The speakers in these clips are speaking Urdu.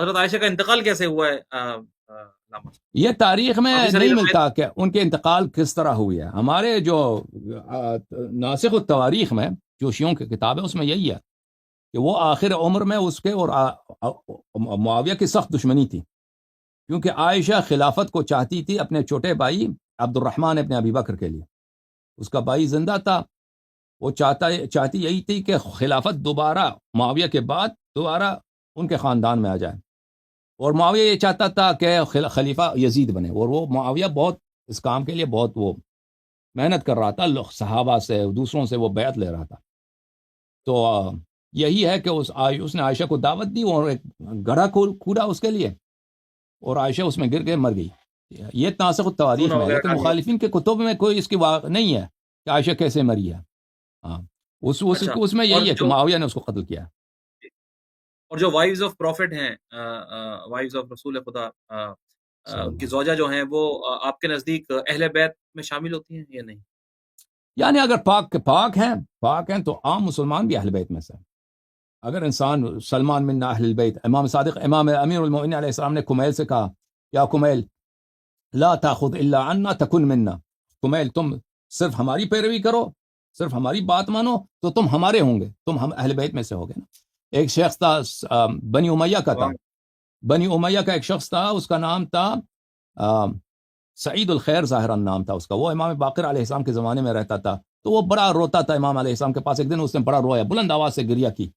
حضرت عائشہ کا انتقال کیسے ہوا ہے علامہ؟ یہ تاریخ میں کافی ساری نہیں روایت- ملتا کہ ان کے انتقال کس طرح ہوئی ہے. ہمارے جو ناسخ التواریخ میں جو شیعوں کی کتاب ہے اس میں یہی ہے کہ وہ آخر عمر میں اس کے اور معاویہ کی سخت دشمنی تھی، کیونکہ عائشہ خلافت کو چاہتی تھی اپنے چھوٹے بھائی عبد الرحمن ابن ابی بکر کے لیے. اس کا بھائی زندہ تھا، وہ چاہتی یہی تھی کہ خلافت دوبارہ معاویہ کے بعد دوبارہ ان کے خاندان میں آ جائے، اور معاویہ یہ چاہتا تھا کہ خلیفہ یزید بنے، اور وہ معاویہ بہت اس کام کے لیے بہت وہ محنت کر رہا تھا، صحابہ سے دوسروں سے وہ بیعت لے رہا تھا. تو یہی ہے کہ اس نے عائشہ کو دعوت دی اور ایک گڑھا کھودا اس کے لیے، اور عائشہ اس میں گر کے مر گئی. یہ ناسخ التواریخ میں ہے، لیکن مخالفین کے کتب میں کوئی اس کی نہیں ہے کہ عائشہ کیسے مری ہے. ہاں اس میں یہی ہے کہ معاویہ نے اس کو قتل کیا. اور جو وائفز آف پروفٹ ہیں، وائفز آف رسول خدا، ان کی زوجہ جو ہیں وہ آپ کے نزدیک اہل بیت میں شامل ہوتی ہیں یا نہیں؟ یعنی اگر پاک ہیں تو عام مسلمان بھی اہل بیت میں سے. اگر انسان سلمان من اہل البیت، امام صادق امام امیر المؤمنین علیہ السلام نے کمیل سے کہا، یا کمیل لا تاخذ الا عنا تکن منا، کمیل تم صرف ہماری پیروی کرو، صرف ہماری بات مانو تو تم ہمارے ہوں گے، تم ہم اہل بیت میں سے ہوگے نا. ایک شخص تھا بنی امیہ کا تھا، بنی امیہ کا ایک شخص تھا، اس کا نام تھا سعید الخیر ظاہرا نام تھا اس کا. وہ امام باقر علیہ السلام کے زمانے میں رہتا تھا، تو وہ بڑا روتا تھا امام علیہ السلام کے پاس. ایک دن اس نے بڑا رویا، بلند آواز سے گریہ کی.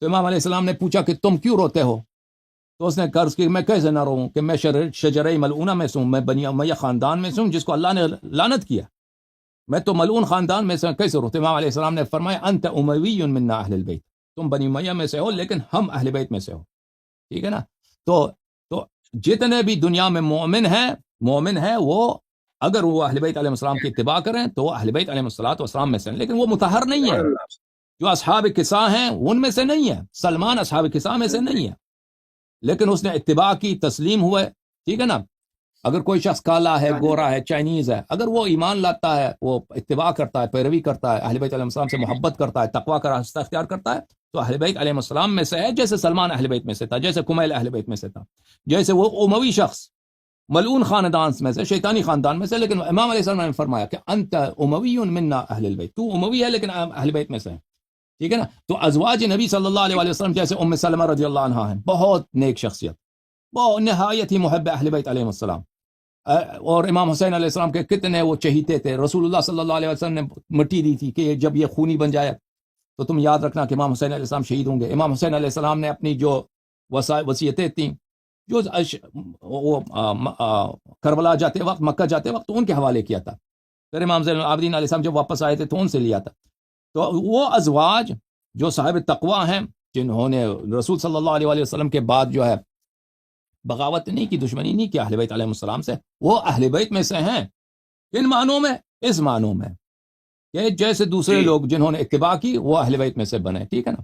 تو امام علیہ السلام نے پوچھا کہ تم کیوں روتے ہو؟ تو اس نے قرض کی میں کیسے نہ روؤں کہ میں شجرہ ملعونہ میں سے ہوں، میں بنی امیہ خاندان میں سے ہوں جس کو اللہ نے لعنت کیا، میں تو ملعون خاندان میں سے کیسے روتے؟ امام علیہ السلام نے فرمایا انت اموی منا اہل البیت، تم بنی امیہ میں سے ہو لیکن ہم اہل بیت میں سے ہو. ٹھیک ہے نا. تو جتنے بھی دنیا میں مومن ہیں وہ اگر وہ اہل بیت علیہ السلام کی اتباع کریں تو وہ اہل بیت علیہ السلام میں سے ہیں، لیکن وہ مطہر نہیں ہے. جو اصحاب کساء ہیں ان میں سے نہیں ہے، سلمان اصحاب کساء میں سے نہیں ہے، لیکن اس نے اتباع کی، تسلیم ہوئے. ٹھیک ہے نا. اگر کوئی شخص کالا ہے، گورا ہے، چائنیز ہے، اگر وہ ایمان لاتا ہے، وہ اتباع کرتا ہے، پیروی کرتا ہے، اہل بیت علیہ السلام سے محبت کرتا ہے، تقویٰ کا راستہ اختیار کرتا ہے، تو اہل بیت علیہ السلام میں سے ہے، جیسے سلمان اہل بیت میں سے تھا، جیسے کمیل اہل بیت میں سے تھا، جیسے وہ اموی شخص ملعون خاندان میں سے، شیطانی خاندان میں سے. لیکن امام علیہ السلام نے فرمایا کہ انت اموی منا اہل البیت، تو اموی ہے لیکن اہل بیت میں سے ہے. ٹھیک ہے نا. تو ازواج نبی صلی اللہ علیہ وسلم جیسے ام سلمہ رضی اللہ عنہا ہیں، بہت نیک شخصیت، وہ نہایت ہی محب اہل بیت علیہ السلام. اور امام حسین علیہ السلام کے کتنے وہ چہیتے تھے. رسول اللہ صلی اللہ علیہ وسلم نے مٹی دی تھی کہ جب یہ خونی بن جائے تو تم یاد رکھنا کہ امام حسین علیہ السلام شہید ہوں گے. امام حسین علیہ السلام نے اپنی جو وصیتیں تھیں، جو وہ کربلا جاتے وقت، مکہ جاتے وقت ان کے حوالے کیا تھا. پھر امام زین العابدین علیہ السلام جب واپس آئے تھے تو ان سے لیا تھا. تو وہ ازواج جو صاحب تقویٰ ہیں، جنہوں نے رسول صلی اللہ علیہ وسلم کے بعد جو ہے بغاوت نہیں کی، دشمنی نہیں کی اہل بیت علیہ السلام سے، وہ اہل بیت میں سے ہیں. ان معنوں میں، اس معنوں میں کہ جیسے دوسرے لوگ جنہوں نے اتباع کی وہ اہل بیت میں سے بنے. ٹھیک ہے نا.